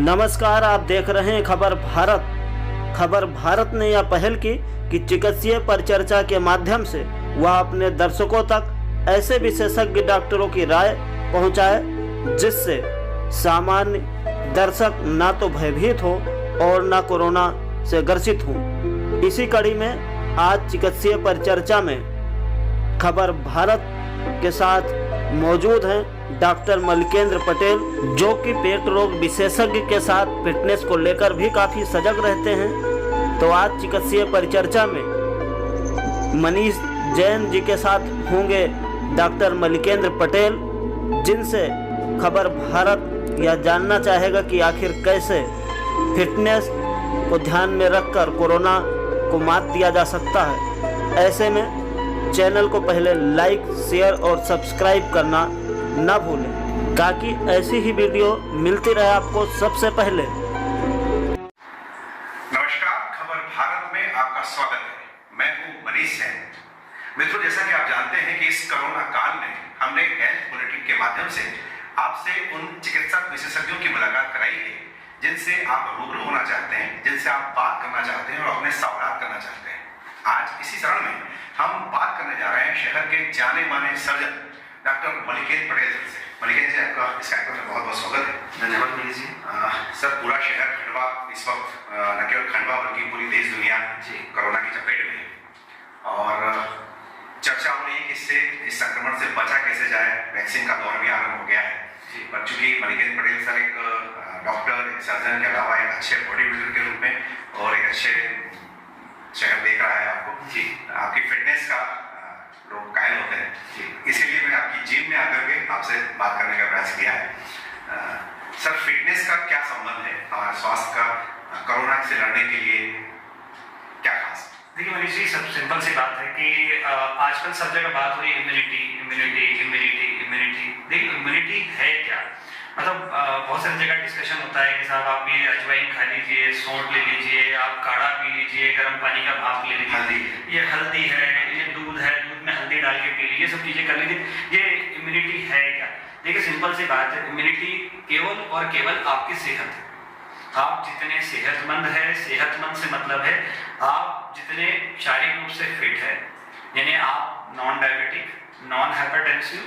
नमस्कार, आप देख रहे हैं खबर भारत। खबर भारत ने यह पहल की कि चिकित्सीय परिचर्चा के माध्यम से वह अपने दर्शकों तक ऐसे विशेषज्ञ डॉक्टरों की राय पहुंचाए जिससे सामान्य दर्शक ना तो भयभीत हो और ना कोरोना से ग्रसित हो। इसी कड़ी में आज चिकित्सीय परिचर्चा में खबर भारत के साथ मौजूद हैं डॉक्टर मलिकेंद्र पटेल, जो कि पेट रोग विशेषज्ञ के साथ फिटनेस को लेकर भी काफ़ी सजग रहते हैं। तो आज चिकित्सीय परिचर्चा में मनीष जैन जी के साथ होंगे डॉक्टर मलिकेंद्र पटेल, जिनसे खबर भारत यह जानना चाहेगा कि आखिर कैसे फिटनेस को ध्यान में रखकर कोरोना को मात दिया जा सकता है। ऐसे में चैनल को पहले लाइक, शेयर और सब्सक्राइब करना न भूलें ताकि ऐसी ही वीडियो मिलती रहे आपको सबसे पहले। नमस्कार, खबर भारत में आपका स्वागत है। मैं हूं मनीष जैन। मित्रों, जैसा कि आप जानते हैं कि इस कोरोना काल में हमने हेल्थ बुलेटिन के माध्यम से आपसे उन चिकित्सक विशेषज्ञों की मुलाकात कराई है जिनसे आप रूबरू होना चाहते हैं, जिनसे आप बात करना चाहते हैं और अपने सवाल करना चाहते हैं। आज इसी चरण में हम बात करने जा रहे हैं शहर के जाने माने सर्जन डॉक्टर मलिकेंद्र पटेल से। मलिकेंद्र जी, आपका इस कार्यक्रम में बहुत बहुत स्वागत है। धन्यवाद मनीष जी। सर, पूरा शहर खंडवा इस वक्त न केवल खंडवा बल्कि पूरी देश दुनिया कोरोना की चपेट में है और चर्चा हो रही है कि इससे इस संक्रमण से बचा कैसे जाए। वैक्सीन का दौर भी आरंभ हो गया है। पर चूंकि मलिकेंद्र पटेल सर एक डॉक्टर, एक सर्जन के अलावा एक अच्छे बॉडी बिल्डर के रूप में और एक अच्छे शहर देख रहा है आपको जी, आपकी फिटनेस का लोग कायल होते हैं जी, इसीलिए मैं आपकी जिम में आकर के आपसे बात करने का प्रयास किया है। सर, फिटनेस का क्या संबंध है हमारे स्वास्थ्य का कोरोना से लड़ने के लिए, क्या खास? देखिए मनीष जी, सब सिंपल सी बात है कि आजकल सब जगह बात हो रही है इम्यूनिटी इम्यूनिटी इम्यूनिटी इम्यूनिटी। देखिए इम्यूनिटी है क्या, मतलब बहुत सारी जगह डिस्कशन होता है कि साहब आप ये अजवाइन खा लीजिए, सौंठ ले लीजिए, आप काढ़ा पी लीजिए, गर्म पानी का भाप ले लीजिए, ये हल्दी है, ये दूध है, दूध में हल्दी डाल के पी लीजिए, ये सब चीजें कर लीजिए, ये इम्यूनिटी है क्या? देखिए सिंपल सी बात है, इम्यूनिटी केवल और केवल आपकी सेहत है। आप जितने सेहतमंद है, सेहतमंद से मतलब है आप जितने शारीरिक रूप से फिट है, यानी आप नॉन डायबिटिक, नॉन हाइपरटेंसिव,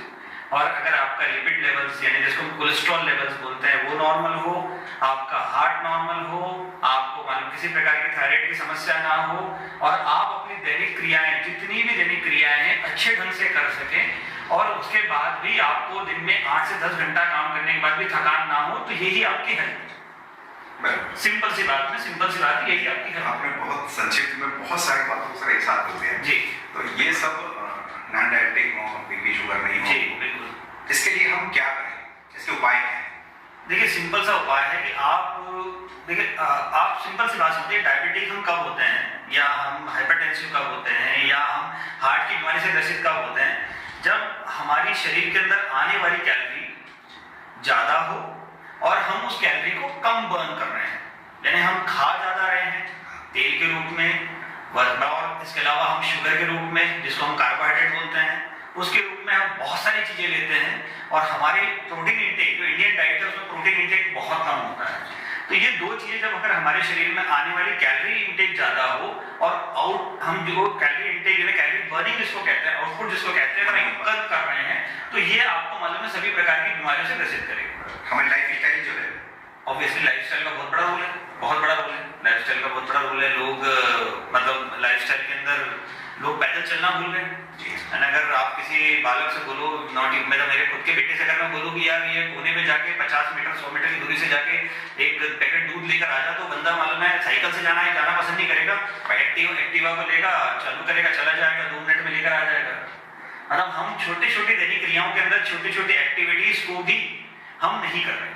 और अगर आपका लिपिड लेवल्स यानी जिसको हम कोलेस्ट्रॉल लेवल्स बोलते हैं वो नॉर्मल हो, आपका हार्ट नॉर्मल हो, आपको मालूम किसी प्रकार की थायराइड की समस्या ना हो, और आप अपनी दैनिक क्रियाएं, जितनी भी दैनिक क्रियाएं हैं अच्छे ढंग से कर सकें और उसके बाद भी आपको दिन में 8 से 10 घंटा काम करने के बाद भी थकान ना हो, तो यही आपकी हेल्थ। सिंपल सी बात में सिंपल सी बात यही आपकी हेल्थ। आपने बहुत संक्षिप्त में बहुत सारी बातों को एक साथ बोल दिया जी। तो ये सब नॉन डायबिटिक हो, बीपी शुगर नहीं हो जी, बिल्कुल। इसके लिए हम क्या करें, इसके उपाय क्या है? देखिए सिंपल सा उपाय है कि आप सिंपल सी बात समझिए, डायबिटिक हम कब होते हैं या हम हाइपरटेंसिव कब होते हैं या हम हार्ट की बीमारी से ग्रसित कब होते हैं? जब हमारी शरीर के अंदर आने वाली कैलोरी ज्यादा हो और हम उस कैलोरी को कम बर्न कर रहे हैं, यानी हम खा ज्यादा रहे हैं तेल के रूप में, और इसके अलावा हम शुगर के रूप में जिसको हम कार्बोहाइड्रेट बोलते हैं उसके रूप में हम बहुत सारी चीजें लेते हैं और हमारी प्रोटीन इंटेक, जो इंडियन डाइट है उसमें प्रोटीन इंटेक बहुत कम होता है। तो ये दो चीजें जब अगर हमारे शरीर में आने वाली कैलोरी इंटेक ज्यादा हो और आउट हम जो कैलोरी इंटेक यानी कैलोरी बर्निंग जिसको कहते हैं, आउटपुट जिसको कहते हैं, अगर हम कम कर रहे हैं तो ये आपको मालूम है सभी प्रकार की बीमारियों से ग्रसित करेगा। हमारी लाइफ स्टाइल जो है, ऑब्वियसली लाइफस्टाइल का बहुत बड़ा रोल है, बहुत बड़ा रोल है लाइफस्टाइल का, बहुत बड़ा रोल है। लोग मतलब लाइफस्टाइल के अंदर लोग पैदल चलना भूल गए। अगर आप किसी बालक से बोलो, मेरे खुद के बेटे से अगर मैं बोलूँ कि यार ये कोने में जाके 50 मीटर 100 मीटर की दूरी से जाके एक पैकेट दूध लेकर आ जा, तो बंदा मालूम है साइकिल से जाना पसंद नहीं करेगा, एक्टिवा को लेगा, चालू करेगा, चला जाएगा, 2 मिनट में लेकर आ जाएगा। मतलब हम छोटी छोटी दैनिक क्रियाओं के अंदर छोटी छोटी एक्टिविटीज को भी हम नहीं कर रहे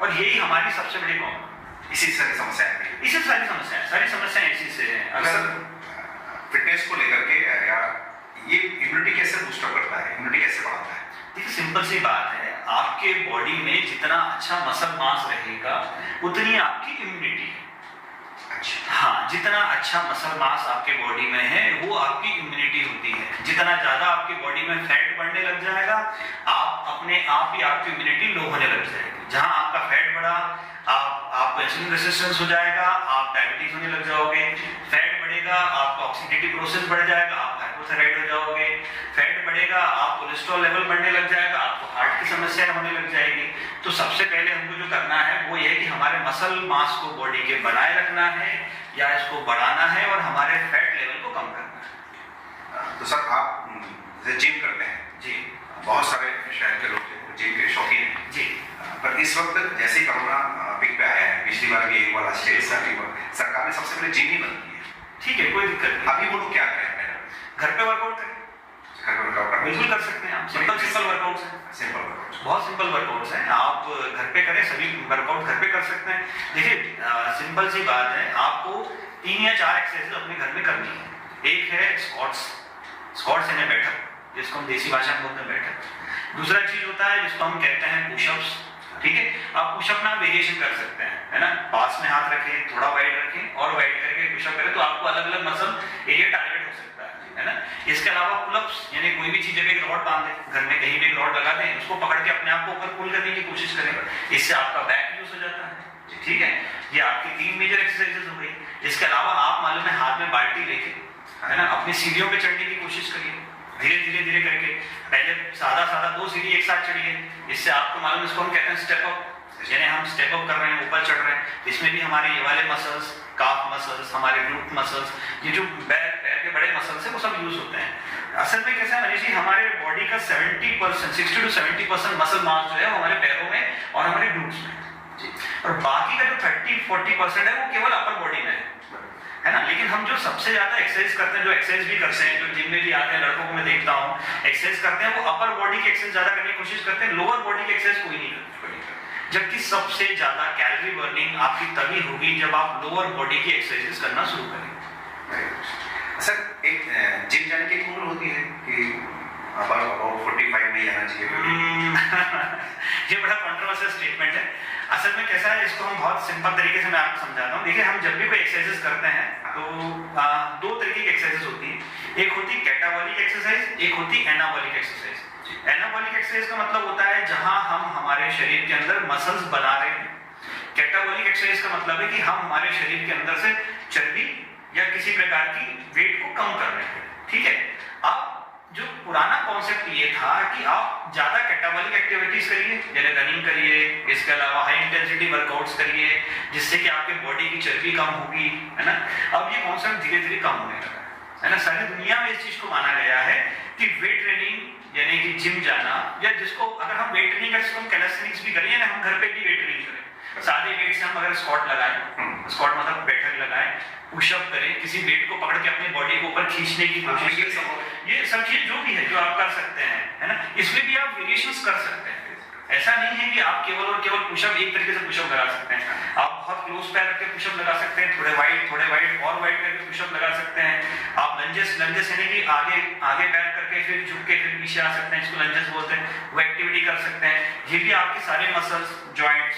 और यही हमारी सबसे बड़ी प्रॉब्लम। इसी सारी समस्याएं सारी समस्याएं इसी से हैं। अगर फिटनेस को लेकर के या ये इम्यूनिटी कैसे बूस्टअप करता है, इम्यूनिटी कैसे बढ़ाता है? देखिए सिंपल सी बात है, आपके बॉडी में जितना अच्छा मसल मास रहेगा उतनी आपकी इम्यूनिटी है। अच्छा। हाँ, जितना अच्छा मसल मास आपके बॉडी में है वो आपकी इम्यूनिटी होती है। जितना ज्यादा आपकी बॉडी में फैट बढ़ने लग जाएगा, आप अपने आप ही आपकी इम्यूनिटी लो होने लग जाएगी। जहां आपका फैट बढ़ा, आप आपको इंसुलिन रेजिस्टेंस हो जाएगा, आप डायबिटीज होने लग जाओगे, फैट बढ़ेगा, आपका ऑक्सीडेटिव प्रोसेस बढ़ जाएगा, आप हाइपोथायराइड हो जाओगे, फैट बढ़ेगा, आप कोलेस्ट्रॉल लेवल बढ़ने लग जाएगा, आपको हार्ट की समस्याएं होने लग जाएगी। तो सबसे पहले हमको जो करना है वो ये है कि हमारे मसल मास को बॉडी के बनाए रखना है या इसको बढ़ाना है और हमारे फैट लेवल को कम करना है। तो सर आप जिम करते हैं जी, बहुत सारे शहर के लोग जिम के शौकीन हैं जी, पर इस वक्त जैसे ही कोरोना पिक पे आया है, पिछली बार भी एक वाला स्टेज सरकार ने सबसे पहले जिम ही बंद की है। ठीक है, कोई दिक्कत नहीं। अभी वो लोग क्या करें? घर पे वर्कआउट करें, घर पे वर्कआउट बिल्कुल कर सकते हैं आप। सिंपल वर्कआउट्स हैं, सिंपल वर्कआउट, बहुत सिंपल वर्कआउट्स हैं, आप घर पे करें, सभी वर्कआउट घर पे कर सकते हैं। देखिए सिंपल सी बात है, आपको 3 या 4 एक्सरसाइज अपने घर में करनी है। एक है स्क्वाट्स यानी बैठक, जिसको हम देसी भाषा में बोलते हैं बैठक। दूसरा चीज होता है जिसको हम कहते हैं पुशअप्स। ठीक है, आप पुशअप में वेरिएशन कर सकते हैं, है ना, पास में हाथ रखें, थोड़ा वाइड रखें और वाइड करके पुशअप करें, तो आपको अलग अलग मसल एरिया टारगेट हो सकता है ना। इसके अलावा पुलअप्स यानी कोई भी चीज, एक रॉड बांध दें, घर में कहीं भी एक रॉड लगा दें, उसको पकड़ के अपने आप को ऊपर पुल करने की कोशिश करें, इससे आपका बैक यूज हो जाता है। ठीक है, ये आपकी 3 मेजर एक्सरसाइजेस हो गई। इसके अलावा आप मालूम है हाथ में बाल्टी लेके, है ना, अपनी सीढ़ियों पे चढ़ने की कोशिश करिए, धीरे करके। पहले सादा 2 सीढ़ी एक साथ चढ़िए, इससे आपको मालूम, इसको हम कहते हैं स्टेप अप, यानी हम स्टेप अप कर रहे हैं, ऊपर चढ़ रहे हैं। इसमें भी हमारे ये वाले मसल्स, काफ मसल्स, हमारे ग्लूट मसल्स, ये जो पैर के बड़े मसल्स हैं वो सब यूज होते हैं। असल में कैसा है मनीष जी, हमारे बॉडी का 70% 60 to 70% मसल मास जो है वो हमारे पैरों में और हमारे ग्लूट्स में, और बाकी का जो 30-40% है वो केवल अपर बॉडी में है ना। लेकिन हम जो सबसे ज्यादा एक्सरसाइज करते हैं, जो एक्सरसाइज भी करते हैं, जो जिम में भी आते हैं लड़कों को मैं देखता हूँ एक्सरसाइज करते हैं, वो अपर बॉडी की एक्सरसाइज ज्यादा करने की कोशिश करते हैं, लोअर बॉडी की एक्सरसाइज कोई नहीं करता। जबकि सबसे ज्यादा कैलोरी बर्निंग आपकी तभी होगी जब आप लोअर बॉडी की एक्सरसाइज करना शुरू करेंगे। सर एक जिम जाने की उम्र होती है कि अबाउट 45 में जाना चाहिए? ये बड़ा कंट्रोवर्शियल स्टेटमेंट है। असल में कैसा है, इसको हम बहुत सिंपल तरीके से मैं आपको समझाता हूँ। देखिए, हम जब भी कोई एक्सरसाइजेस करते हैं तो 2 तरीके की एक्सरसाइजेस होती है। एक होती है कैटाबॉलिक एक्सरसाइज, एक होती है एनाबॉलिक एक्सरसाइज। एनाबॉलिक एक्सरसाइज का मतलब होता है जहां हम हमारे शरीर के अंदर मसल्स बना रहे हैं। कैटाबॉलिक एक्सरसाइज का मतलब है कि हम हमारे शरीर के अंदर से चर्बी या किसी प्रकार की वेट को कम कर रहे हैं। ठीक है, अब जो पुराना कॉन्सेप्ट ये था कि आप ज्यादा कैटाबॉलिक एक्टिविटीज करिए, जैसे रनिंग करिए, इसके अलावा हाई इंटेंसिटी वर्कआउट्स करिए, जिससे कि आपके बॉडी की चर्बी कम होगी, है ना। अब ये कॉन्सेप्ट धीरे धीरे कम होने लगा है ना। सारी दुनिया में इस चीज को माना गया है कि वेट ट्रेनिंग यानी कि जिम जाना, या जिसको अगर हम वेट ट्रेनिंग करें, हम कैलेस्थेनिक्स भी करिए ना, हम घर पे भी वेट ट्रेनिंग करें, सादे वेट से हम अगर स्क्वाट लगाएं, स्क्वाट मतलब बैठक लगाएं, पुशअप करें, किसी वेट को पकड़ के अपनी बॉडी को ऊपर खींचने की कोशिश करें, ये सब चीज जो भी है जो आप कर सकते हैं, है ना। इसमें भी आप वेरिएशंस कर सकते हैं। ऐसा नहीं है कि आप केवल और केवल पुशअप एक तरीके से पुशअप लगा सकते हैं। आप बहुत क्लोज पैर रख के पुशअप लगा सकते हैं, थोड़े वाइड और वाइड करके पुशअप लगा सकते हैं। आप लंजेस यानी कि आगे पैर करके फिर झुक के फिर पीछे आ सकते हैं, इसको लंजेस बोलते हैं, वो एक्टिविटी कर सकते हैं। ये भी आपके सारे मसल्स, जॉइंट्स,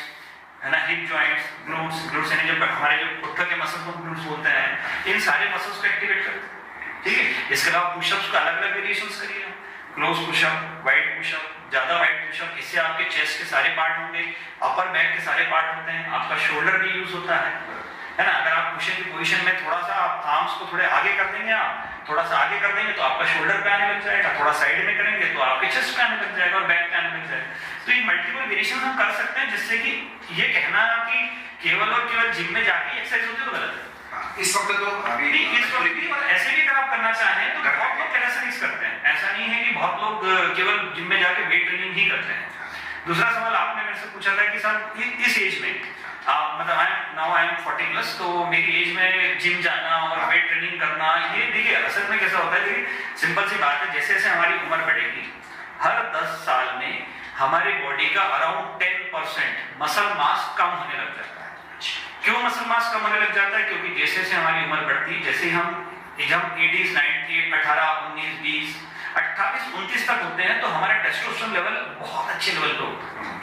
है ना, हिप जॉइंट्स, ग्लूट्स यानी जब हमारे जो पुट्ठा के मसल्स को ग्लूट्स बोलते हैं, इन सारे मसल्स को एक्टिवेट करते हैं। ठीक है, इसके अलावा पुशअप्स का अलग अलग वेरिएशंस करिए, क्लोज पुशअप, वाइड पुशअप, ज्यादा वाइड पुशअप, इससे आपके चेस्ट के सारे पार्ट होंगे, अपर बैक के सारे पार्ट होते हैं, आपका शोल्डर भी यूज होता है ना। अगर आप पुशअप की पोजीशन में थोड़ा सा आप आर्म्स को थोड़े आगे कर देंगे, आप थोड़ा सा आगे कर देंगे तो आपका शोल्डर पे आने लग जाएगा, थोड़ा साइड में करेंगे तो आपके चेस्ट पे आने लग जाएगा और बैक पे आने लग जाएगा। तो ये मल्टीपल वेरिएशन हम कर सकते हैं, जिससे कि ये कहना कि केवल और केवल जिम में जाके एक्सरसाइज होती है तो गलत है। इस वक्त तो अभी इस वक्त भी, और ऐसे भी अगर आप करना चाहें तो बहुत लोग कैलेस्थेनिक्स करते हैं। ऐसा नहीं है कि बहुत लोग केवल जिम में जाके वेट ट्रेनिंग ही करते हैं। दूसरा सवाल आपने मेरे से पूछा था कि सर इस एज में मतलब आई एम 40+, तो मेरी एज में जिम जाना और वेट ट्रेनिंग करना, ये देखिए असल में कैसा होता है कि सिंपल सी बात है, जैसे जैसे हमारी उम्र बढ़ेगी, हर 10 साल में हमारी बॉडी का अराउंड 10% मसल मास कम होने लग जाता है। क्यों मसल मास कम होने लग जाता है? क्योंकि जैसे जैसे हमारी उम्र बढ़ती है, जैसे हम 80s 90 18 19 20 28 29 तक होते हैं, तो हमारा टेस्टोस्टेरोन लेवल बहुत अच्छे लेवल पे होता है।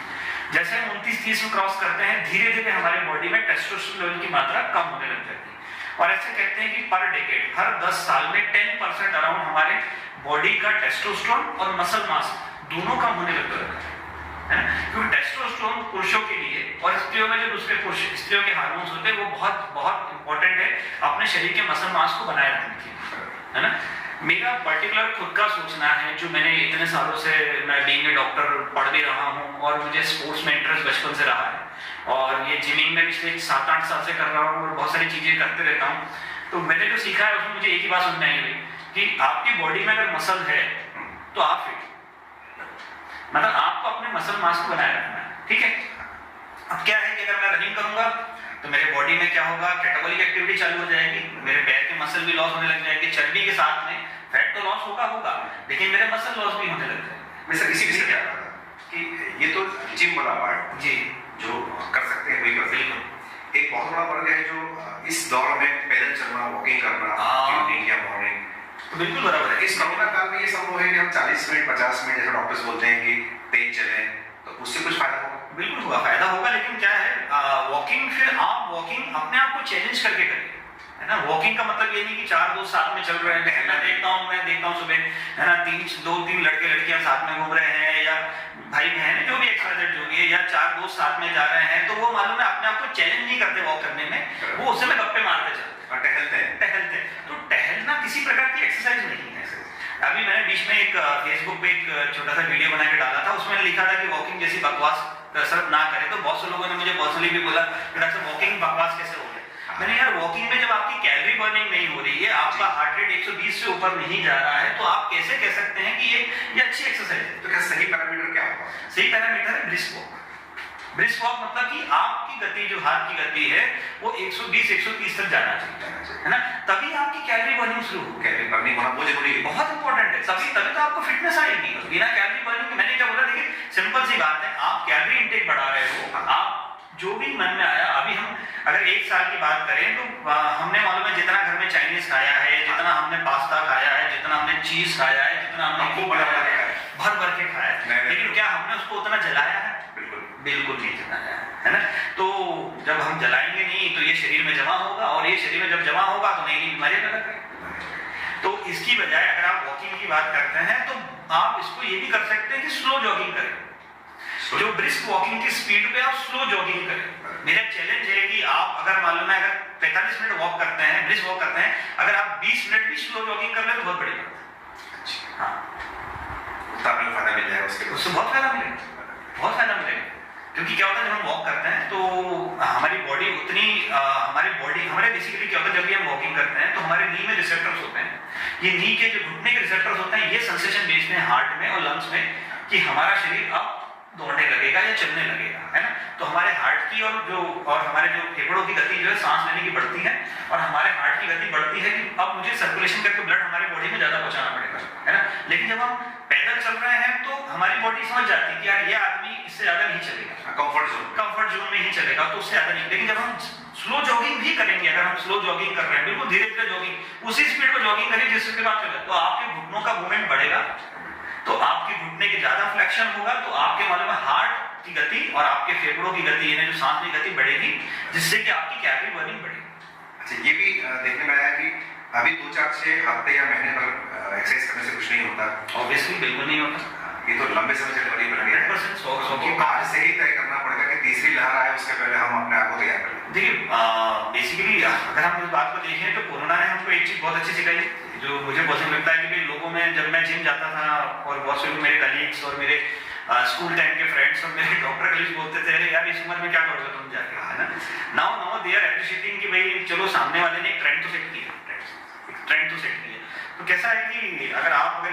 जैसे हम 29-30 में क्रॉस करते हैं, धीरे धीरे हमारे बॉडी में टेस्टोस्टेरोन लेवल की मात्रा कम होने लग जाती है। और ऐसे कहते हैं कि पर डेकेड, हर 10 साल में 10% अराउंड हमारे बॉडी का टेस्टोस्टेरोन और मसल मास दोनों कम होने लग जाता है। है ना, क्योंकि टेस्टोस्टेरोन पुरुषों के लिए और स्त्रियों में जो दूसरे स्त्रियों के हार्मोन्स होते हैं वो बहुत बहुत इंपॉर्टेंट है अपने शरीर के मसल मास को बनाए रखने के लिए, है ना। मेरा पर्टिकुलर खुद का सोचना है, जो मैंने इतने सालों से मैं बीइंग ए डॉक्टर पढ़ भी रहा हूँ और मुझे स्पोर्ट्स में इंटरेस्ट बचपन से रहा है और ये जिमिंग में पिछले 7-8 साल से कर रहा हूँ और बहुत सारी चीजें करते रहता हूँ। तो मैंने जो सीखा है उसमें मुझे एक ही बात समझ में आई हुई कि आपकी बॉडी में अगर मसल है तो आप फिट, मतलब आपको अपने मसल मास को बनाए रखना है, ठीक है। अब क्या है कि अगर मैं रनिंग करूंगा तो मेरे बॉडी में क्या होगा, कैटाबॉलिक एक्टिविटी चालू हो जाएगी, मेरे पैर के मसल भी लॉस होने लग जाएंगे, चर्बी के साथ में फैट तो लॉस होगा लेकिन मेरे मसल लॉस भी होने लग जाएंगे। मैं सर इसी से क्या रहा था कि ये तो जिम वाला पार्ट जी जो कर सकते हैं वही कर सकते हैं। एक बहुत बड़ा वर्ग है जो इस दौर में पैदल चलना, वॉकिंग करना, इवनिंग या मॉर्निंग, तो बिल्कुल बराबर है। इस कोरोना काल में ये संभव है कि हम 40 मिनट 50 मिनट जैसे डॉक्टर्स बोलते हैं कि तेज चलें, तो उससे कुछ फायदा होगा? बिल्कुल होगा, फायदा होगा, लेकिन क्या है वॉकिंग, फिर आप वॉकिंग अपने आप को चैलेंज करके करिए, है ना। वॉकिंग का मतलब ये नहीं कि 4 दोस्त साथ में चल रहे हैं, मैं देखता हूँ सुबह, है ना, 2-3 लड़के लड़कियां साथ में घूम रहे हैं या भाई बहन जो भी एक्सरसाइज जो भी है या 4 दोस्त साथ में जा रहे हैं, तो वो मालूम है अपने आप को चैलेंज नहीं करते वॉक करने में, वो उससे में गप्पे मारते चलते टहलते हैं। तो टहलना किसी प्रकार की एक्सरसाइज नहीं है। अभी मैंने बीच में एक फेसबुक पे एक छोटा सा वीडियो बना के डाला था, उसमें लिखा था कि वॉकिंग जैसी बकवास कसरत ना करें, तो बहुत से लोगों ने मुझे पर्सनली भी बोला कि डॉक्टर वॉकिंग बकवास कैसे हो गया। मैंने यार वॉकिंग में जब आपकी कैलोरी बर्निंग नहीं हो रही है, आपका हार्ट रेट 120 से ऊपर नहीं जा रहा है, तो आप कैसे कह सकते हैं कि ये अच्छी एक्सरसाइज है। तो क्या सही पैरामीटर क्या होगा? सही पैरामीटर है ब्रिस्क वॉक। ब्रिस्क वॉक मतलब कि आपकी गति, जो हाथ की गति है वो 120-130 तक जाना चाहिए, है ना, तभी आपकी कैलोरी बर्निंग शुरू होगी। कैलोरी बर्निंग होना बहुत जरूरी है, बहुत इंपॉर्टेंट है, तभी तो आपको फिटनेस आएगी। बिना कैलोरी बर्निंग के, मैंने क्या बोला, देखिए सिंपल सी बात है, आप कैलोरी इंटेक बढ़ा रहे हो, आप जो भी मन में आया, अभी हम अगर 1 साल की बात करें तो हमने मालूम है जितना घर में चाइनीज खाया है, जितना हमने पास्ता खाया है, जितना हमने चीज खाया है, जितना हमने भर भर के खाया है, लेकिन क्या हमने उसको उतना जलाया है? बिल्कुल नहीं जलाया है ना। तो जब हम जलाएंगे नहीं तो ये शरीर में जमा होगा, और ये शरीर में जब जमा होगा तो नई नई बीमारियां पैदा करेंगे। तो इसकी बजाय अगर आप वॉकिंग की बात करते हैं तो आप इसको ये भी कर सकते हैं कि स्लो जॉगिंग करें, जो ब्रिस्क वॉकिंग की स्पीड पे आप स्लो जॉगिंग करें। मेरा चैलेंज है कि आप अगर मालूम है अगर 45 मिनट वॉक करते हैं, ब्रिस्क वॉक करते हैं, अगर आप 20 मिनट भी स्लो जॉगिंग कर ले तो बहुत बड़ी बात है। हाँ, फायदा मिल जाएगा, उससे बहुत फायदा मिलेगा, क्योंकि क्या होता है जब हम वॉक करते हैं तो हमारी बॉडी उतनी हमारे बेसिकली क्या होता है, जब भी हम वॉकिंग करते हैं तो हमारे नी में रिसेप्टर्स होते हैं, ये नी के जो घुटने के रिसेप्टर्स होते हैं, ये सेंसेशन भेजते हैं हार्ट में और लंग्स में कि हमारा शरीर अब दौड़ने लगेगा या चलने लगेगा, है ना। तो हमारे हार्ट की और हमारे जो फेफड़ों की गति जो है सांस लेने की बढ़ती है, और हमारे हार्ट की गति बढ़ती है कि अब मुझे सर्कुलेशन करके ब्लड हमारे बॉडी में ज्यादा पहुंचाना पड़ेगा, है ना। लेकिन जब हम पैदल चल रहे हैं तो हमारी बॉडी समझ जाती है कि यार ये आदमी इससे ज्यादा नहीं चलेगा, कंफर्ट जोन में ही चलेगा, तो उससे ज्यादा नहीं। लेकिन जब हम स्लो जॉगिंग भी करेंगे, अगर हम स्लो जॉगिंग कर रहे हैं, बिल्कुल धीरे धीरे जॉगिंग, उसी स्पीड पर जॉगिंग करें जिस स्पीड पर चले, तो आपके घुटनों का मूवमेंट बढ़ेगा, तो आपके घुटने के ज्यादा फ्लेक्शन होगा, तो आपके मालूम है हार्ट की गति और आपके फेफड़ों की गति, यानी जो सांस की गति बढ़ेगी, जिससे कि आपकी कैलोरी बर्निंग बढ़ेगी। अच्छा, ये भी देखने में आया कि अभी 2-4-6 हफ्ते या महीने पर एक्सरसाइज करने से कुछ नहीं होता। ऑब्वियसली बिल्कुल नहीं होता, ये तो लंबे समय से बीमारी बन गई है। 100% आज से ही तय करना पड़ेगा कि तीसरी लहर आए उसके पहले हम अपने आप को तैयार कर लें। देखिए बेसिकली अगर हम इस बात को देखें तो कोरोना ने हमको एक चीज बहुत अच्छी सिखाई, जो मुझे बहुत लगता है कि लोगों में, जब मैं जिम जाता था और बहुत से मेरे कलीग्स और मेरे स्कूल टाइम के फ्रेंड्स और मेरे डॉक्टर कलीग्स बोलते थे, अरे यार इस उम्र में क्या करोगे तुम जाके, है ना। नाउ दे आर एप्रिशिएटिंग कि भाई चलो सामने वाले ने एक ट्रेंड तो सेट किया, तो कैसा है कि अगर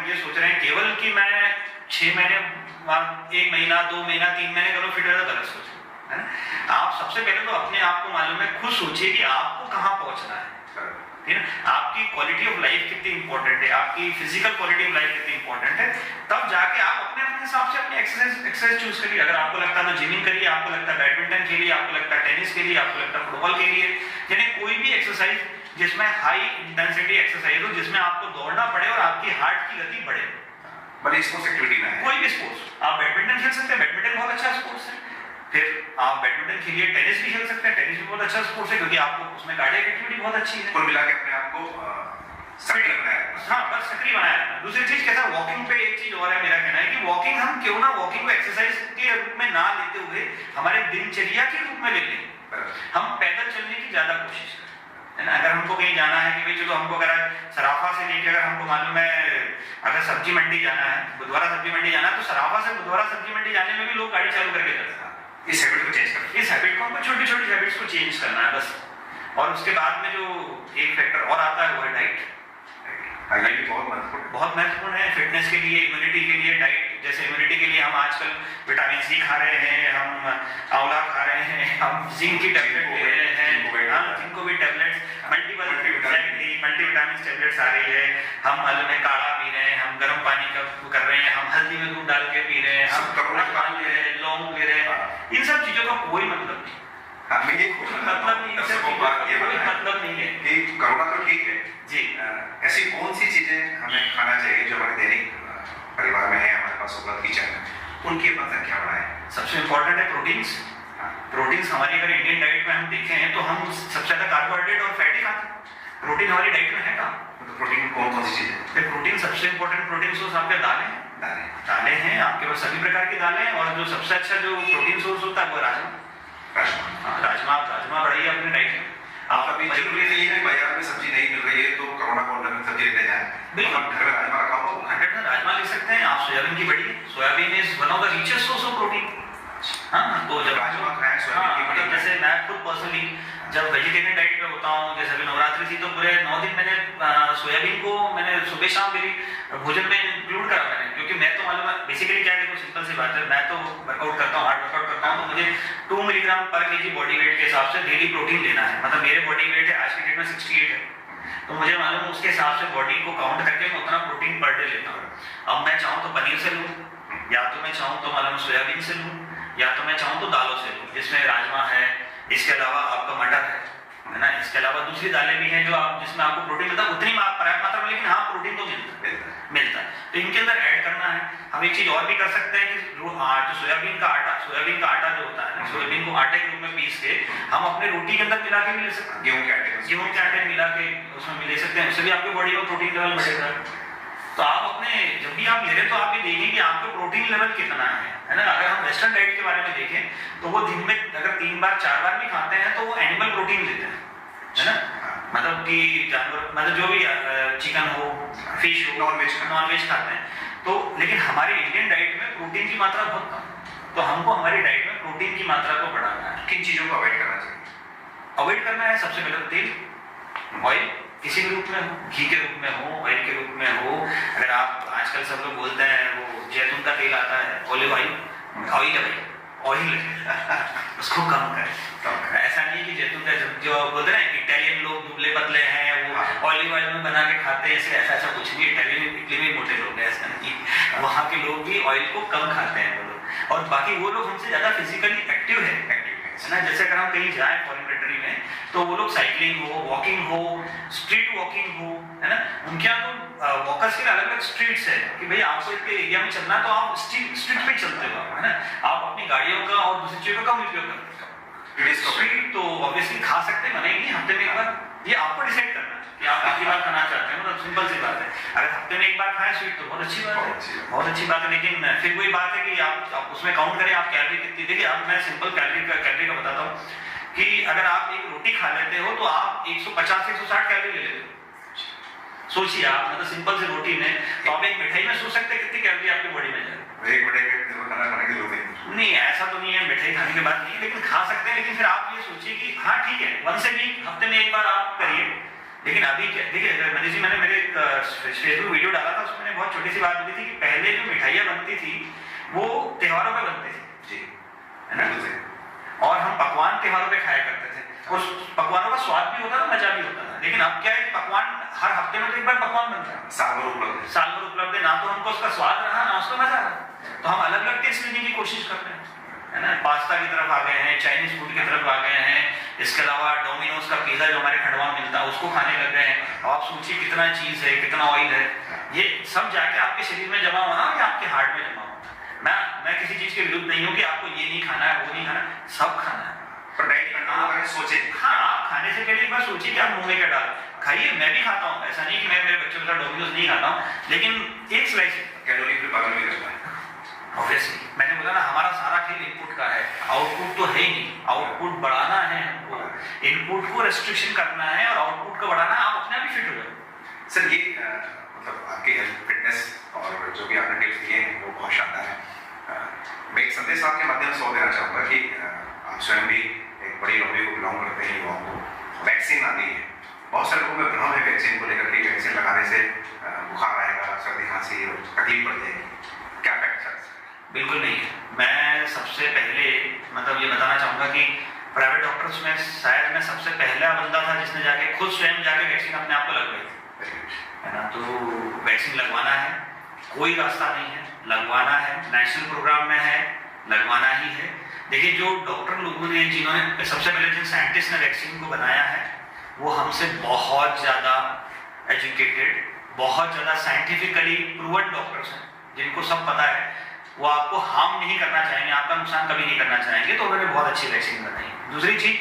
ये सोच रहे हैं केवल कि मैं 6 महीने, 1 महीना, 2 महीना, 3 महीने करो फिट, गलत सोच है ना। आप सबसे पहले तो अपने आप को मालूम है, खुद सोचिए कि आपको कहाँ पहुंचना है, ठीक है, आपकी क्वालिटी ऑफ लाइफ कितनी इंपॉर्टेंट है, आपकी फिजिकल क्वालिटी ऑफ लाइफ कितनी इंपॉर्टेंट है, तब जाके आप अपने हिसाब से अपनी एक्सरसाइज चूज करिए। अगर आपको लगता है तो जिमिंग करिए, आपको लगता है बैडमिंटन खेलिए, आपको लगता है टेनिस खेलिए, आपको लगता है फुटबॉल खेलिए, यानी कोई भी एक्सरसाइज जिसमें हाई इंटेंसिटी एक्सरसाइज हो, जिसमें आपको दौड़ना पड़े और आपकी हार्ट की गति बढ़े। भले स्पोर्ट्स एक्टिविटी में कोई भी स्पोर्ट्स, आप बैडमिंटन खेल सकते हैं, बैडमिंटन बहुत अच्छा स्पोर्ट्स है, फिर आप बैडमिंटन खेलिए, टेनिस भी खेल सकते हैं, टेनिस भी बहुत अच्छा स्पोर्ट्स है, क्योंकि आपको उसमें कार्डियक एक्टिविटी बहुत अच्छी है। कुल मिला के अपने आप को सक्रिय बनाया। हाँ, बस सक्रिय बनाया रखना। दूसरी चीज कैसा, वॉकिंग पे एक चीज और है, मेरा कहना है कि वॉकिंग हम क्यों ना वॉकिंग को एक्सरसाइज के रूप में ना लेते हुए हमारे दिनचर्या के रूप में ले लें। हम पैदल चलने की ज्यादा कोशिश करें, है ना। अगर हमको कहीं जाना है कि भाई चलो हमको अगर सराफा से लेके अगर हमको मालूम है अगर सब्जी मंडी जाना है, बुधवारा सब्जी मंडी जाना है, तो सराफा से बुधवारा सब्जी मंडी जाने में भी लोग गाड़ी चालू करके जाते हैं। इस हैबिट को चेंज करना, इस हैबिट को हमको छोटी छोटी हैबिट्स को चेंज करना है बस। और उसके बाद में जो एक फैक्टर और आता है वो है डाइट। ये भी बहुत महत्वपूर्ण है। बहुत महत्वपूर्ण है फिटनेस के लिए, इम्यूनिटी के लिए। डाइट जैसे इम्यूनिटी के लिए हम आजकल विटामिन सी खा रहे हैं, हम आंवला खा रहे हैं, हम जिंक की टैबलेट ले रहे हैं, हाँ जिनको भी टैबलेट्स मल्टीविटामिन टैबलेट्स आ रही है, हम मालूम है काढ़ा पी रहे हैं, हम गर्म पानी का कर रहे हैं, हम हल्दी में दूध डाल के पी रहे हैं, हम पान ले रहे हैं, लौंग ले रहे हैं। इन सब चीजों का कोई मतलब नहीं, मैं ये मतलब नहीं, मतलब नहीं है कि कोरोना तो ठीक है जी। ऐसी कौन सी चीजें हमें खाना चाहिए जो हमारे दैनिक परिवार में है, हमारे पास उपलब्ध किचन में, उनकी अपन संख्या बढ़ाएं। सबसे इम्पोर्टेंट है प्रोटीन्स। प्रोटीन्स हमारी अगर इंडियन डाइट में हम देखें तो हम सबसे ज्यादा कार्बोहाइड्रेट और फैटी खाते हैं। प्रोटीन हमारी डाइट में है कहाँ? तो प्रोटीन कौन कौन सी चीजें? प्रोटीन सबसे इम्पोर्टेंट प्रोटीन सोर्स आपके दालें हैं। दालें हैं आपके पास, सभी प्रकार की दालें हैं। और जो सबसे अच्छा जो प्रोटीन सोर्स होता है वो राजमा। राजमा बढ़ाइए अपने डाइट में। आप अभी जरूरी नहीं है कि बाजार में सब्जी नहीं मिल रही है तो कोरोना को नई सब्जी लेने जाए, बिल्कुल घर में राजमा रखा हो, 100% राजमा ले सकते हैं आप। सोयाबीन की बड़ी, soybean is one of the richest source of protein. हाँ, तो जब राजमा खाएं, सोयाबीन की बड़ी। जैसे मैं खुद पर्सनली जब वेजिटेरियन डाइट पे होता हूँ, जैसे अभी नवरात्रि थी तो पूरे 9 दिन मैंने सोयाबीन को मैंने सुबह शाम मेरी भोजन में इंक्लूड करा मैंने, क्योंकि मैं तो मालूम है बेसिकली क्या है, देखो सिंपल सी बात है, मैं तो वर्कआउट करता हूँ, हार्ड वर्कआउट करता हूँ, तो मुझे 2 मिलीग्राम पर केजी बॉडी वेट के हिसाब से डेली प्रोटीन लेना है। मतलब मेरे बॉडी वेट है आज की डेट में 68 है, तो मुझे मालूम उसके हिसाब से बॉडी को काउंट करके मैं उतना प्रोटीन पर डे लेता हूँ। अब मैं चाहूँ तो पनीर से लूँ, या तो मैं चाहूँ तो मालूम सोयाबीन से लूँ, या तो मैं चाहूँ तो दालों से लूँ, जिसमें राजमा है, इसके अलावा आपका मटर है ना, इसके अलावा दूसरी दालें भी हैं जो आप जिसमें आपको प्रोटीन मिलता है, उतनी पर्याप्त मात्रा में, लेकिन हाँ प्रोटीन तो मिलता है। तो इनके अंदर ऐड करना है। हम एक चीज और भी कर सकते हैं कि जो सोयाबीन का आटा जो होता है ना, सोयाबीन को आटे के रूप में पीस के हम अपने रोटी के अंदर मिला के भी ले सकते हैं। गेहूं के आटे मिला के उसमें भी ले सकते हैं, उससे भी आपकी बॉडी में प्रोटीन लेवल बढ़ेगा। तो आप अपने जब भी आप ले रहे तो आप ये देखें कि आपका प्रोटीन लेवल कितना है ना। अगर हम वेस्टर्न डाइट के बारे में देखें तो वो दिन में अगर 3 बार 4 बार भी खाते हैं तो वो एनिमल प्रोटीन लेते हैं, है ना। मतलब कि जानवर, मतलब जो भी चिकन हो, फिश हो, नॉन वेज खाते हैं तो। लेकिन हमारे इंडियन डाइट में प्रोटीन की मात्रा बहुत कम, तो हमको हमारी डाइट में प्रोटीन की मात्रा को बढ़ाना है। किन चीजों को अवॉइड करना चाहिए? अवॉइड करना है सबसे पहले तेल, ऑयल किसी भी रूप में हो, घी के रूप में हो, ऑयल के रूप में हो। अगर आप आजकल सब लोग बोलते हैं वो जैतून का तेल आता है, ऑलिव ऑयल उसको कम करें। ऐसा नहीं कि जैतून का जो बोलते हैं इटालियन लोग दुबले पतले हैं वो ऑलिव ऑयल में बना के खाते हैं, ऐसा कुछ भी। इटली में मोटे लोग हैं, ऐसा नहीं। वहाँ के लोग भी ऑयल को कम खाते हैं वो लोग, और बाकी वो लोग हमसे ज्यादा फिजिकली एक्टिव है ना। जैसे अगर हम कहीं जाए फॉरेन कंट्री में तो वो लोग साइकिलिंग हो, वॉकिंग हो, स्ट्रीट वॉकिंग हो, है ना। उनके यहाँ तो वॉकर्स के अलग अलग स्ट्रीट्स है कि भाई आपको एक एरिया में चलना है तो आप स्ट्रीट पे चलते हो, है ना। आप अपनी गाड़ियों का और दूसरी चीजों का कम उपयोग करते हो। स्ट्रीट तो ऑब्वियसली खा सकते हैं, मना ही नहीं, हफ्ते में एक बार। ये आपको डिसाइड करना है कि आप कितनी बार खाना चाहते हैं, मतलब सिंपल सी बात है। अगर हफ्ते में एक बार खाएं स्वीट तो बहुत अच्छी बात है, बहुत अच्छी बात है। लेकिन फिर वही बात है कि आप उसमें काउंट करें आप कैलोरी कितनी। देखिए आप, मैं सिंपल कैलोरी का बताता हूँ कि अगर आप एक रोटी खा लेते हो तो आप 150 से 160 कैलोरी ले लेते हो। सोचिए आप, मतलब सिंपल सी रोटी में, तो आप एक मिठाई में सोच सकते हैं कितनी कैलोरी आपकी बॉडी में जाए। एक मिठाई खाना खाने की जरूरत नहीं, ऐसा तो नहीं है, मिठाई खाने के बाद नहीं, लेकिन खा सकते हैं। लेकिन फिर आप ये सोचिए कि हाँ ठीक है, वंस ए वीक, हफ्ते में एक बार आप करिए। लेकिन अभी देखिए मनीष जी, मैंने मेरे फेसबुक वीडियो डाला था, उसमें बहुत छोटी सी बात बोली थी कि पहले जो मिठाइयाँ बनती थी वो त्योहारों पे बनती थी, है ना। और हम पकवान त्योहारों पे खाया करते थे, उस पकवानों का स्वाद भी होता था, मजा भी होता था। लेकिन अब क्या है कि पकवान हर हफ्ते में तो एक बार पकवान बनता है, साल भर उपलब्ध है, ना तो हमको उसका स्वाद रहा ना उसका मजा रहा। तो हम अलग अलग टेस्ट लेने की कोशिश करते हैं, है ना। पास्ता की तरफ आ गए हैं, चाइनीज फूड की तरफ आ गए हैं, इसके अलावा डोमिनोज का पिज्जा जो हमारे खंडवा में मिलता है उसको खाने लग गए हैं। आप सोचिए कितना चीज है, कितना ऑयल है, ये सब जाके आपके शरीर में जमा होना या आपके हार्ट में जमा होना। मैं किसी चीज के विरुद्ध नहीं हूँ कि आपको ये नहीं खाना है, वो नहीं खाना, सब खाना है। पर डाइट कंट्रोल करें, सोचे। हाँ, आप खाने से पहले एक बार सोचिए कि आप मुंह में क्या डाल खाइए। मैं भी खाता हूँ, ऐसा नहीं कि मैं मेरे बच्चों के साथ डोमिनोज नहीं खाता हूँ, लेकिन एक स्लाइस कैलोरी पे बर्न भी करता है। ऑब्वियसली मैंने बोला ना, हमारा सारा खेल इनपुट का है, आउटपुट तो है ही नहीं। आउटपुट बढ़ाना है हमको, इनपुट को रेस्ट्रिक्शन करना है और आउटपुट को बढ़ाना है, आप अपने आप ही फिट हो जाओ। सर ये मतलब आपकी हेल्थ फिटनेस और जो भी आपने टिप्स दिए हैं वो बहुत शानदार है। मैं एक संदेश आपके माध्यम से और देना चाहूँगा कि आप स्वयं भी एक बड़ी लॉबी को बिलोंग करते हैं, युवाओं को वैक्सीन आती है, बहुत सारे लोगों में भ्रम है वैक्सीन को लेकर के, वैक्सीन लगाने से बुखार आएगा, सर्दी खांसी और तकलीफ बढ़ जाएगी, क्या फैक्ट है? बिल्कुल नहीं है। मैं सबसे पहले मतलब ये बताना चाहूँगा कि प्राइवेट डॉक्टर्स में शायद मैं सबसे पहला बंदा था जिसने जाके खुद स्वयं जाके वैक्सीन अपने आप को लगवाई थी, है ना। तो वैक्सीन लगवाना है, कोई रास्ता नहीं है, लगवाना है, नेशनल प्रोग्राम में है, लगवाना ही है। देखिए जो डॉक्टर लोगों ने, जिन्होंने सबसे पहले जिन साइंटिस्ट ने वैक्सीन को बनाया है, वो हमसे बहुत ज़्यादा एजुकेटेड, बहुत ज़्यादा साइंटिफिकली प्रूवन डॉक्टर्स हैं, जिनको सब पता है। वो आपको हार्म नहीं करना चाहेंगे, आपका नुकसान कभी नहीं करना चाहेंगे, तो उन्होंने बहुत अच्छी वैक्सीन बनाई। दूसरी चीज,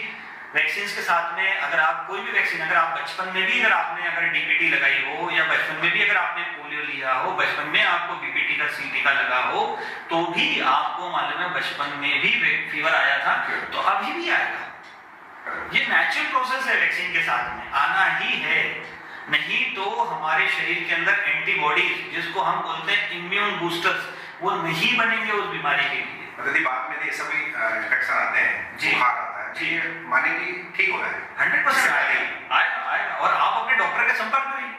वैक्सीन के साथ में अगर आप कोई भी वैक्सीन, अगर आप बचपन में भी अगर आपने अगर डीपीटी लगाई हो, या बचपन में भी अगर आपने पोलियो लिया हो, बचपन में आपको बीपीटी का सीटी का लगा हो, तो भी आपको मालूम है बचपन में भी फीवर आया था, तो अभी भी आएगा। ये नेचुरल प्रोसेस है, वैक्सीन के साथ में आना ही है। नहीं तो हमारे शरीर के अंदर एंटीबॉडीज, जिसको हम बोलते हैं इम्यून बूस्टर्स, वो नहीं बनेंगे उस बीमारी के लिए। यदि बाद में ये सभी इन्फेक्शन आते हैं, जी, बुखार आता है, जी, माने कि ठीक हो रहा है, 100% आएगा। और आप अपने डॉक्टर के संपर्क में रहिए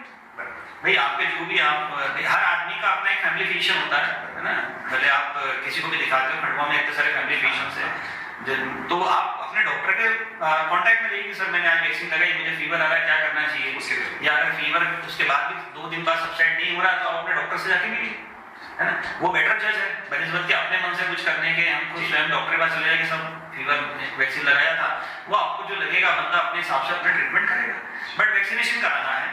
भाई। आपके जो भी आप, हर आदमी का अपना एक फैमिली फिजिशियन होता है ना। भले आप किसी को भी दिखाते हो, खंडवा में इतने सारे फैमिली फिजिशियंस हैं, तो आप अपने डॉक्टर के कांटेक्ट में रहिए कि सर मैंने आज वैक्सीन लगाई, मुझे फीवर आ रहा है, क्या करना चाहिए। या अगर फीवर उसके बाद भी 2 दिन बाद सबसाइड नहीं हो रहा, तो आप अपने डॉक्टर से जाके मिलिए, है ना। वो बेटर जज है बनिस्बत के अपने मन से कुछ करने के। हमको स्वयं डॉक्टर के पास चले जाए कि सब फीवर वैक्सीन लगाया था, वो आपको जो लगेगा बंदा अपने हिसाब से अपना ट्रीटमेंट करेगा। बट वैक्सीनेशन कराना है।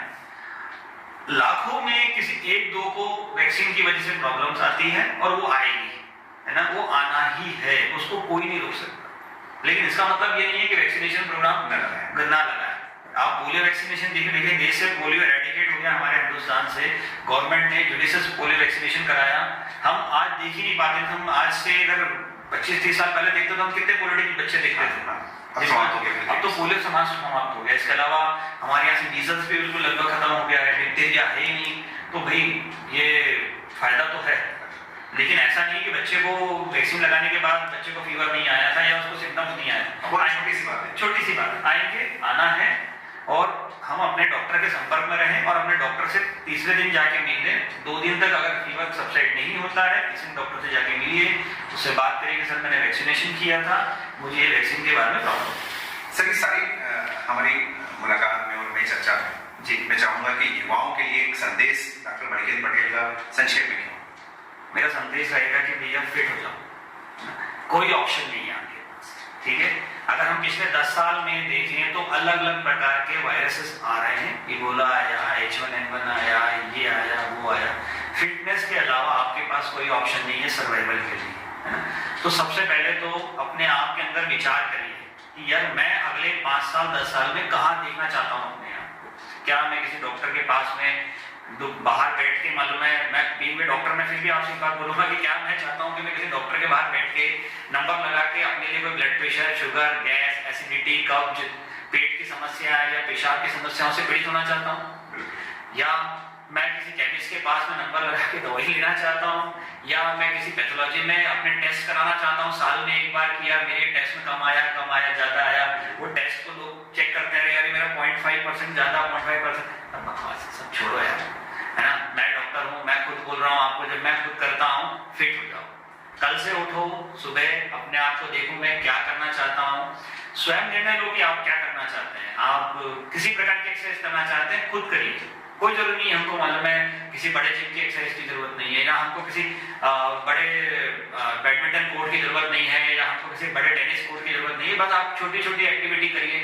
लाखों में किसी 1-2 को वैक्सीन की वजह से प्रॉब्लम्स आती है, और वो आएगी, है ना, वो आना ही है, उसको कोई नहीं रोक सकता। लेकिन इसका मतलब ये नहीं है कि वैक्सीनेशन प्रोग्राम ना लगाए। आप पोलियो वैक्सीनेशन देखिए, देश से पोलियो एरेडिकेट हो गया हमारे हिंदुस्तान से। गवर्नमेंट ने जुडिशियस पोलियो वैक्सीनेशन कराया। हम आज देख ही नहीं पाते थे। हम आज से अगर 25-30 साल पहले देखते तो हम कितने पोलियो के बच्चे देखते थे। अब तो पोलियो समाज समाप्त हो गया। इसके अलावा हमारे यहाँ से मीजल्स भी बिल्कुल लगभग खत्म हो गया है, डिप्थीरिया है ही नहीं। तो भाई ये फायदा तो है, लेकिन ऐसा नहीं कि बच्चे को वैक्सीन लगाने के बाद बच्चे को फीवर नहीं आया था या उसको सिम्टम्स नहीं आया। छोटी सी बात आएंगे, आना है, और हम अपने डॉक्टर के संपर्क में रहें और अपने डॉक्टर से तीसरे दिन जाके मिले। 2 दिन तक अगर फीवर सबसाइड नहीं होता है, तीसरे डॉक्टर से जाके मिलिए, उससे बात करिए कि सर मैंने वैक्सीनेशन किया था, मुझे ये वैक्सीन के बारे में प्रॉब्लम। सर ये सारी हमारी मुलाकात में और मेरी चर्चा में जी मैं चाहूंगा कि युवाओं के लिए एक संदेश डॉक्टर मणिकेंद्र पटेल का संक्षेप में क्यों। मेरा संदेश रहेगा कि भैया फिट हो जाओ, कोई ऑप्शन नहीं है आपके पास, ठीक है। अगर हम पिछले 10 साल में देखें तो अलग अलग प्रकार के वायरसेस आ रहे हैं। इबोला आया, H1N1 आया, ये आया, वो आया। फिटनेस के अलावा आपके पास कोई ऑप्शन नहीं है सर्वाइवल के लिए, है ना। तो सबसे पहले तो अपने आप के अंदर विचार करिए कि यार मैं अगले 5 साल 10 साल में कहाँ देखना चाहता हूँ अपने आप को। क्या मैं किसी डॉक्टर के पास में बाहर बैठ के, मालूम है मैं बीइंग डॉक्टर में फिर भी आपसे एक बात बोलूंगा कि क्या मैं चाहता हूं कि मैं किसी डॉक्टर के बाहर बैठ के नंबर लगा के अपने लिए कोई blood pressure, sugar, gas, acidity, कब्ज, पेट की समस्या या पेशाब की समस्याओं से पीड़ित होना चाहता हूं, या मैं किसी केमिस्ट के पास में नंबर लगा के दवाई लेना चाहता हूं, या मैं किसी पैथोलॉजी में अपने टेस्ट कराना चाहता हूं साल में एक बार कि यार मेरे टेस्ट में कम आया, ज्यादा आया। वो टेस्ट को लोग चेक करते हैं, यार मेरा 0.5% ज्यादा, 0.5%, सब छोड़ो यार, है ना। मैं डॉक्टर हूँ, मैं खुद बोल रहा हूँ आपको, जब मैं खुद करता हूँ फिट हो जाओ। कल से उठो, सुबह अपने आप को देखो मैं क्या करना चाहता हूँ, स्वयं निर्णय लो कि आप क्या करना चाहते हैं। आप किसी प्रकार की एक्सरसाइज करना चाहते हैं, खुद करिए, कोई जरूरी नहीं है। हमको मालूम है किसी बड़े जिम की एक्सरसाइज की जरूरत नहीं है, या हमको किसी बड़े बैडमिंटन कोर्ट की जरूरत नहीं है, या हमको किसी बड़े टेनिस कोर्ट की जरूरत नहीं है। बस आप छोटी छोटी एक्टिविटी करिए,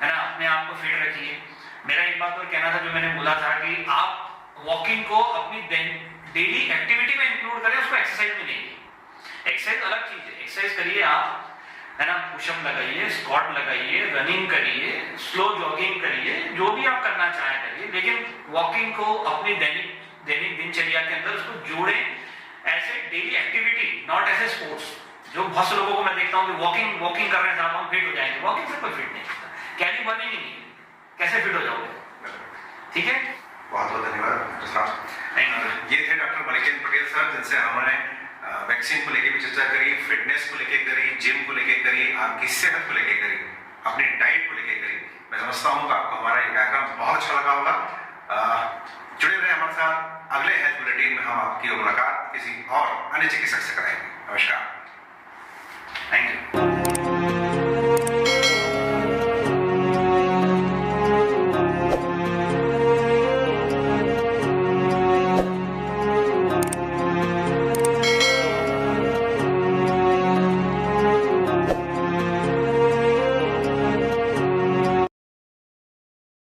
है ना, अपने आप को फिट रखिए। मेरा एक बात और कहना था जो मैंने बोला था कि आप वॉकिंग को अपनी डेली एक्टिविटी में इंक्लूड करें, उसको एक्सरसाइज में नहीं। एक्सरसाइज अलग चीज है, एक्सरसाइज करिए आप, है ना, पुशअप लगाइए, स्क्वाट लगाइए, रनिंग करिए, स्लो जॉगिंग करिए, जो भी आप करना चाहें करिए, लेकिन वॉकिंग को अपनी दैनिक दिनचर्या के अंदर उसको जोड़ें as a daily activity, not as a sports. जो बहुत से लोगों को मैं देखता हूँ कि वॉकिंग कर रहे हैं, साहब हम फिट हो जाएंगे, वॉकिंग से कोई फिट नहीं होता, कैलोरी बर्निंग ही नहीं है, कैसे फिट हो जाओगे? ठीक है, बहुत बहुत धन्यवाद डॉक्टर साहब। ये थे डॉक्टर मलिकेंद्र पटेल सर, जिनसे हमने वैक्सीन को लेके भी चर्चा करी, फिटनेस को लेके करी, जिम को लेके करी, आपकी सेहत को लेके करी, अपनी डाइट को लेके करी। मैं समझता हूँ कि आपको हमारा ये कार्यक्रम बहुत अच्छा लगा होगा। जुड़े रहे हमारे साथ, अगले हेल्थ बुलेटिन में हम आपकी मुलाकात किसी और अन्य चिकित्सक से कराएंगे। नमस्कार, थैंक यू।